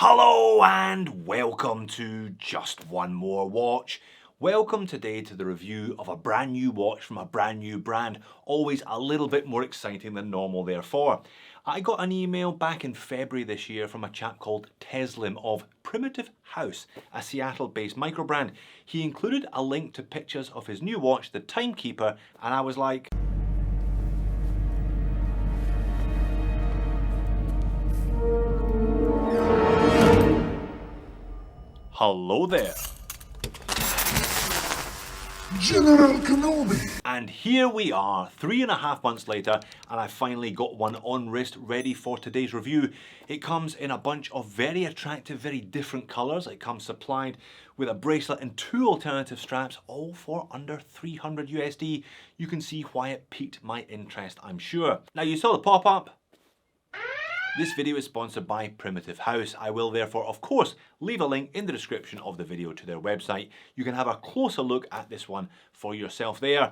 Hello and welcome to Just One More Watch. Welcome today to the review of a brand new watch from a brand new brand, always a little bit more exciting than normal therefore. I got an email back in February this year from a chap called Teslim of Primitive Haus, a Seattle-based micro brand. He included a link to pictures of his new watch, the Timekeeper, and I was like, hello there. General Kenobi! And here we are, 3.5 months later, and I finally got one on wrist ready for today's review. It comes in a bunch of very attractive, very different colours. It comes supplied with a bracelet and 2 alternative straps, all for under 300 USD. You can see why it piqued my interest, I'm sure. Now you saw the pop-up. This video is sponsored by Primitive Haus. I will therefore, of course, leave a link in the description of the video to their website. You can have a closer look at this one for yourself there,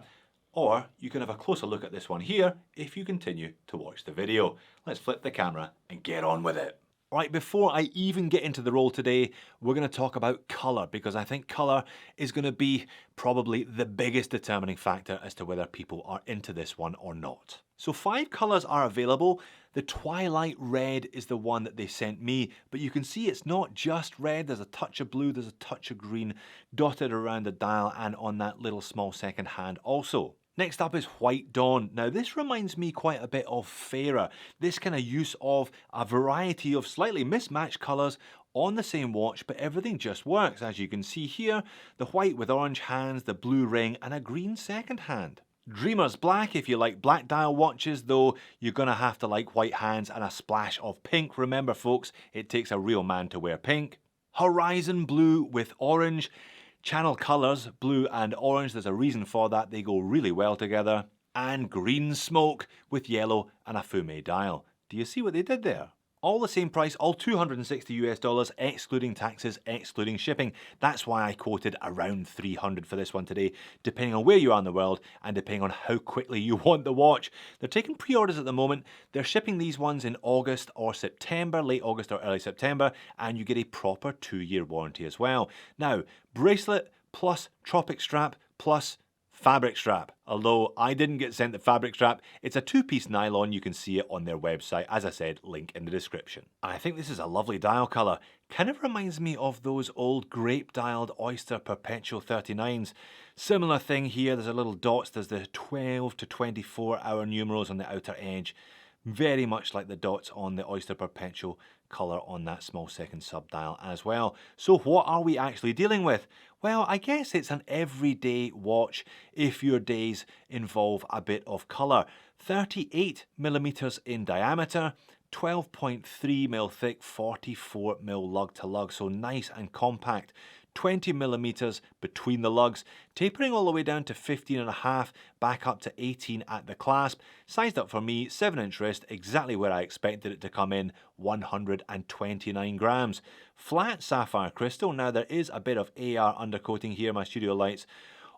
or you can have a closer look at this one here if you continue to watch the video. Let's flip the camera and get on with it. Right, before I even get into the roll today, we're going to talk about colour, because I think colour is going to be probably the biggest determining factor as to whether people are into this one or not. So 5 colours are available. The Twilight Red is the one that they sent me, but you can see it's not just red. There's a touch of blue, there's a touch of green dotted around the dial and on that little small second hand also. Next up is White Dawn. Now this reminds me quite a bit of Fairer. This kind of use of a variety of slightly mismatched colours on the same watch, but everything just works. As you can see here, the white with orange hands, the blue ring and a green second hand. Dreamer's Black if you like black dial watches, though you're going to have to like white hands and a splash of pink. Remember folks, it takes a real man to wear pink. Horizon Blue with orange. Channel colours, blue and orange, there's a reason for that, they go really well together. And Green Smoke with yellow and a fume dial. Do you see what they did there? All the same price, all $260 US, excluding taxes, excluding shipping. That's why I quoted around 300 for this one today, depending on where you are in the world and depending on how quickly you want the watch. They're taking pre-orders at the moment. They're shipping these ones in August or September, late August or early September, and you get a proper 2-year warranty as well. Now, bracelet plus tropic strap plus fabric strap. Although I didn't get sent the fabric strap, it's a 2-piece nylon. You can see it on their website. As I said, link in the description. I think this is a lovely dial colour. Kind of reminds me of those old grape dialed Oyster Perpetual 39s. Similar thing here, there's a little dots, there's the 12 to 24 hour numerals on the outer edge. Very much like the dots on the Oyster Perpetual colour on that small second sub dial as well. So what are we actually dealing with? Well, I guess it's an everyday watch if your days involve a bit of colour. 38mm in diameter, 12.3mm thick, 44mm lug to lug, so nice and compact. 20mm between the lugs, tapering all the way down to 15.5, back up to 18 at the clasp. Sized up for me, 7-inch wrist, exactly where I expected it to come in, 129 grams. Flat sapphire crystal. Now there is a bit of AR undercoating here. My studio lights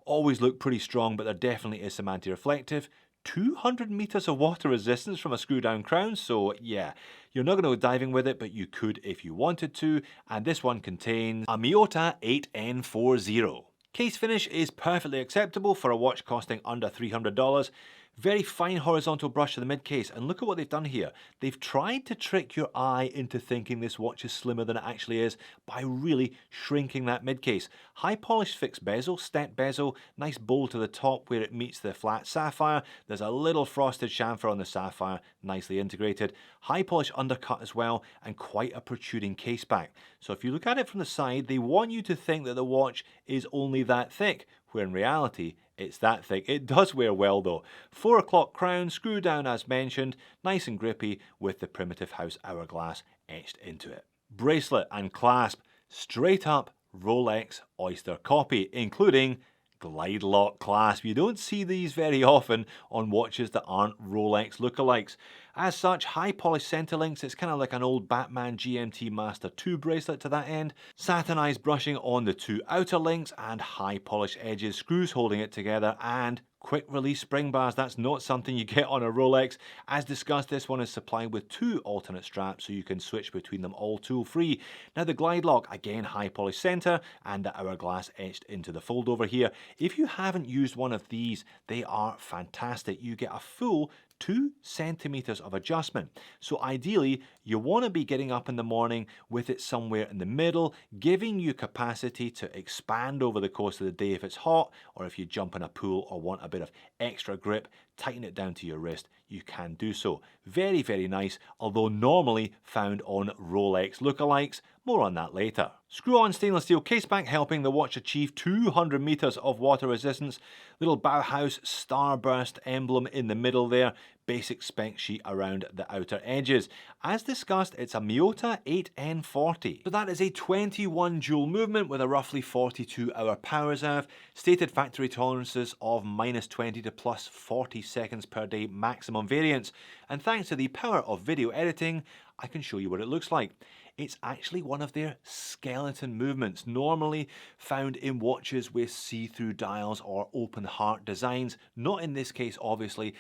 always look pretty strong, but there definitely is some anti-reflective. 200 meters of water resistance from a screw down crown, so yeah, you're not going to go diving with it, but you could if you wanted to. And this one contains a Miyota 8N40. Case finish is perfectly acceptable for a watch costing under $300. Very fine horizontal brush to the mid case, and look at what they've done here. They've tried to trick your eye into thinking this watch is slimmer than it actually is by really shrinking that mid case. High polished fixed bezel, step bezel, nice bowl to the top where it meets the flat sapphire. There's a little frosted chamfer on the sapphire, nicely integrated. High polished undercut as well, and quite a protruding case back. So if you look at it from the side, they want you to think that the watch is only that thick, where in reality it's that thick. It does wear well though. 4 o'clock crown, screw down as mentioned, nice and grippy with the Primitive Haus hourglass etched into it. Bracelet and clasp, straight up Rolex Oyster copy, including glide lock clasp. You don't see these very often on watches that aren't Rolex lookalikes. As such, high polished center links. It's kind of like an old Batman GMT Master 2 bracelet to that end. Satinized brushing on the 2 outer links and high polished edges, screws holding it together, and Quick release spring bars, that's not something you get on a Rolex. As discussed, this one is supplied with 2 alternate straps so you can switch between them all tool free. Now the glide lock, again high polished center and the hourglass etched into the fold over here. If you haven't used one of these, they are fantastic. You get a full 2 centimeters of adjustment. So ideally, you want to be getting up in the morning with it somewhere in the middle, giving you capacity to expand over the course of the day if it's hot, or if you jump in a pool or want a bit of extra grip, tighten it down to your wrist, you can do so. Very, very nice, although normally found on Rolex lookalikes. More on that later. Screw-on stainless steel caseback helping the watch achieve 200 meters of water resistance. Little Bauhaus starburst emblem in the middle there. Basic spec sheet around the outer edges. As discussed, it's a Miyota 8N40. So that is a 21 joule movement with a roughly 42-hour power reserve. Stated factory tolerances of -20 to +40 seconds per day maximum variance. And thanks to the power of video editing, I can show you what it looks like. It's actually one of their skeleton movements, normally found in watches with see-through dials or open heart designs. Not in this case, obviously.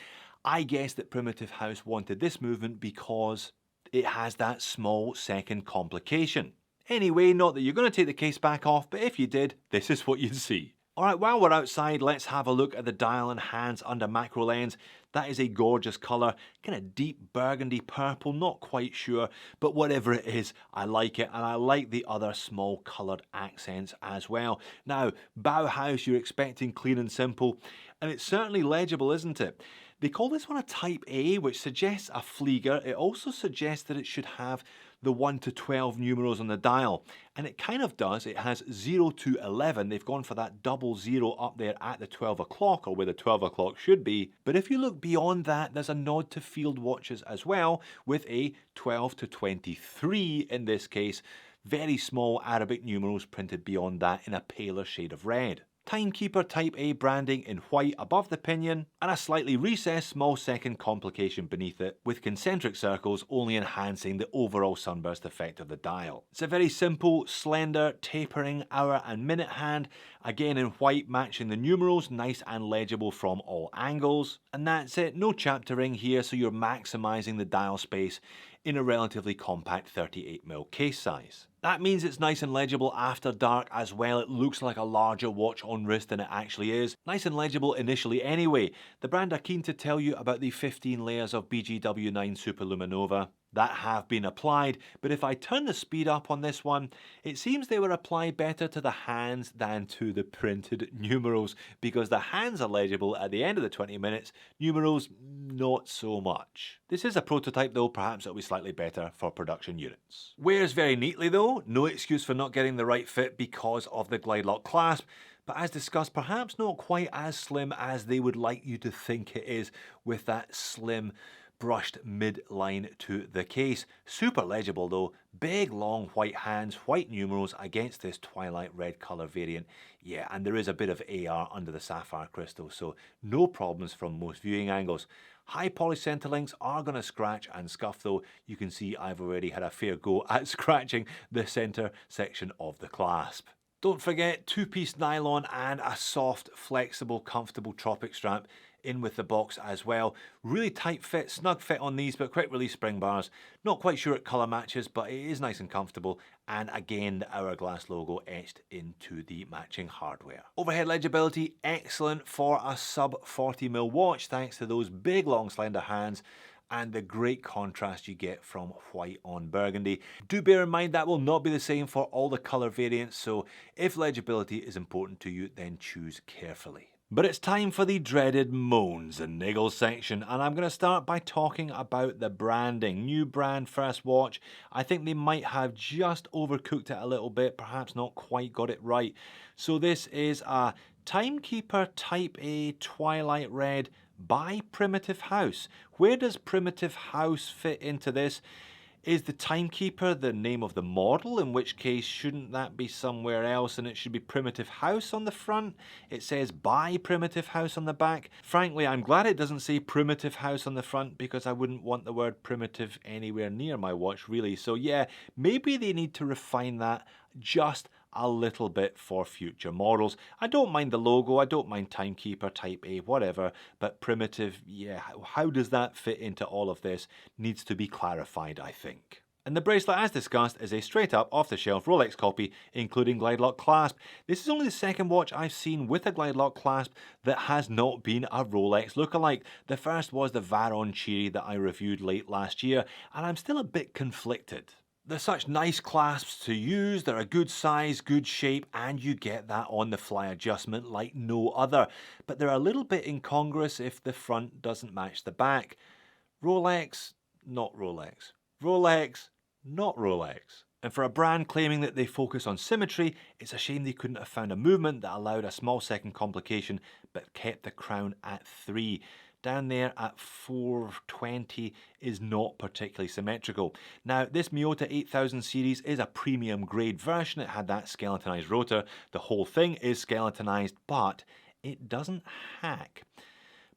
I guess that Primitive Haus wanted this movement because it has that small second complication. Anyway, not that you're going to take the case back off, but if you did, this is what you'd see. Alright, while we're outside, let's have a look at the dial and hands under macro lens. That is a gorgeous colour, kind of deep burgundy purple, not quite sure, but whatever it is, I like it, and I like the other small coloured accents as well. Now, Bauhaus, you're expecting clean and simple, and it's certainly legible, isn't it? They call this one a Type A, which suggests a Flieger. It also suggests that it should have the 1 to 12 numerals on the dial, and it kind of does. It has 0 to 11. They've gone for that 00 up there at the 12 o'clock, or where the 12 o'clock should be. But if you look beyond that, there's a nod to field watches as well, with a 12 to 23 in this case. Very small Arabic numerals printed beyond that in a paler shade of red. Timekeeper Type A branding in white above the pinion, and a slightly recessed small second complication beneath it, with concentric circles only enhancing the overall sunburst effect of the dial. It's a very simple, slender, tapering hour and minute hand, again in white matching the numerals, nice and legible from all angles. And that's it, no chaptering here, so you're maximising the dial space in a relatively compact 38mm case size. That means it's nice and legible after dark as well. It looks like a larger watch on wrist than it actually is. Nice and legible initially anyway. The brand are keen to tell you about the 15 layers of BGW9 Superluminova that have been applied, but if I turn the speed up on this one, it seems they were applied better to the hands than to the printed numerals, because the hands are legible at the end of the 20 minutes, numerals not so much. This is a prototype though, perhaps it'll be slightly better for production units. Wears very neatly though, no excuse for not getting the right fit because of the glide lock clasp, but as discussed, perhaps not quite as slim as they would like you to think it is, with that slim brushed mid-line to the case. Super legible though, big long white hands, white numerals against this twilight red colour variant. Yeah, and there is a bit of AR under the sapphire crystal, so no problems from most viewing angles. High polished centre links are going to scratch and scuff though. You can see I've already had a fair go at scratching the centre section of the clasp. Don't forget 2-piece nylon and a soft, flexible, comfortable tropic strap in with the box as well. Really tight fit, snug fit on these, but quick release spring bars. Not quite sure it colour matches, but it is nice and comfortable. And again, the hourglass logo etched into the matching hardware. Overhead legibility, excellent for a sub 40mm watch, thanks to those big long slender hands and the great contrast you get from white on burgundy. Do bear in mind that will not be the same for all the colour variants, so if legibility is important to you, then choose carefully. But it's time for the dreaded moans and niggles section, and I'm going to start by talking about the branding. New brand, first watch. I think they might have just overcooked it a little bit, perhaps not quite got it right. So this is a Timekeeper Type A Twilight Red by Primitive Haus. Where does Primitive Haus fit into this? Is the Timekeeper the name of the model? In which case, shouldn't that be somewhere else and it should be Primitive Haus on the front? It says by Primitive Haus on the back. Frankly, I'm glad it doesn't say Primitive Haus on the front, because I wouldn't want the word primitive anywhere near my watch, really. So yeah, maybe they need to refine that just a little bit for future models. I don't mind the logo, I don't mind Timekeeper, Type A, whatever, but Primitive, yeah, how does that fit into all of this needs to be clarified, I think. And the bracelet, as discussed, is a straight up off the shelf Rolex copy, including glide lock clasp. This is only the second watch I've seen with a glide lock clasp that has not been a Rolex lookalike. The first was the Varon Cheery that I reviewed late last year, and I'm still a bit conflicted. They're such nice clasps to use, they're a good size, good shape, and you get that on the fly adjustment like no other. But they're a little bit incongruous if the front doesn't match the back. Rolex, not Rolex. Rolex, not Rolex. And for a brand claiming that they focus on symmetry, it's a shame they couldn't have found a movement that allowed a small second complication but kept the crown at 3. Down there at 420 is not particularly symmetrical. Now, this Miyota 8000 series is a premium grade version. It had that skeletonized rotor. The whole thing is skeletonized, but it doesn't hack.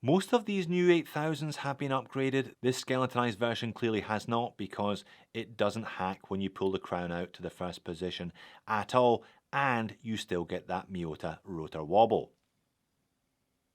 Most of these new 8000s have been upgraded. This skeletonized version clearly has not, because it doesn't hack when you pull the crown out to the first position at all, and you still get that Miyota rotor wobble.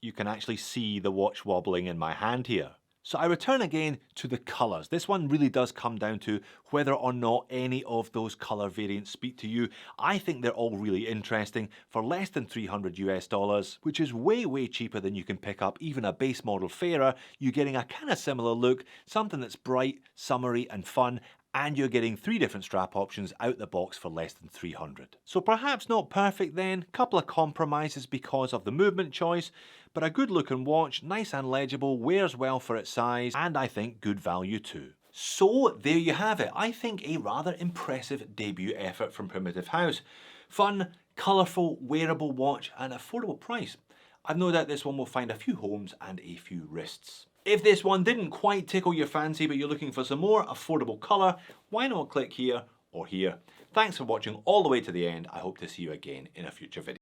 You can actually see the watch wobbling in my hand here. So I return again to the colours. This one really does come down to whether or not any of those colour variants speak to you. I think they're all really interesting. For less than $300 US, which is way cheaper than you can pick up even a base model fairer, you're getting a kind of similar look, something that's bright, summery and fun, and you're getting 3 different strap options out the box for less than $300. So perhaps not perfect then, couple of compromises because of the movement choice, but a good looking watch, nice and legible, wears well for its size, and I think good value too. So there you have it. I think a rather impressive debut effort from Primitive Haus. Fun, colourful, wearable watch and affordable price. I've no doubt this one will find a few homes and a few wrists. If this one didn't quite tickle your fancy but you're looking for some more affordable colour, why not click here or here. Thanks for watching all the way to the end. I hope to see you again in a future video.